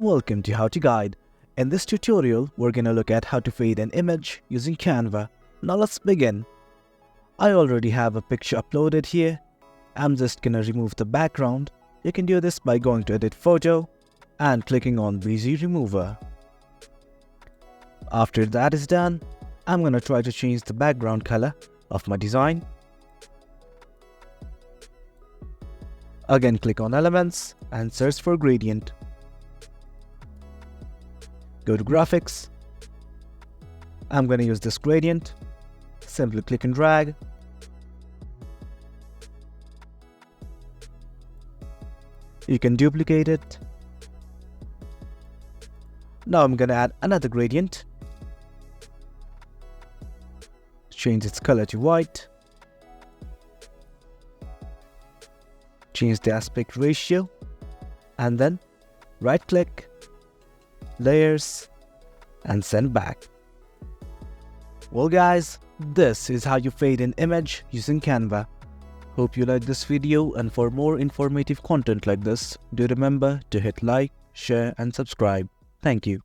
Welcome to How to Guide. In this tutorial, we're gonna look at how to fade an image using Canva. Now let's begin. I already have a picture uploaded here. I'm just gonna remove the background. You can do this by going to Edit Photo and clicking on Busy Remover. After that is done, I'm gonna try to change the background color of my design. Again, click on Elements and search for Gradient. Go to Graphics. I'm going to use this gradient. Simply click and drag. You can duplicate it. Now I'm going to add another gradient. Change its color to white. Change the aspect ratio. And then right click, layers, and send back. Well guys, this is how you fade an image using Canva. Hope you liked this video, and for more informative content like this, do remember to hit like, share and subscribe. Thank you.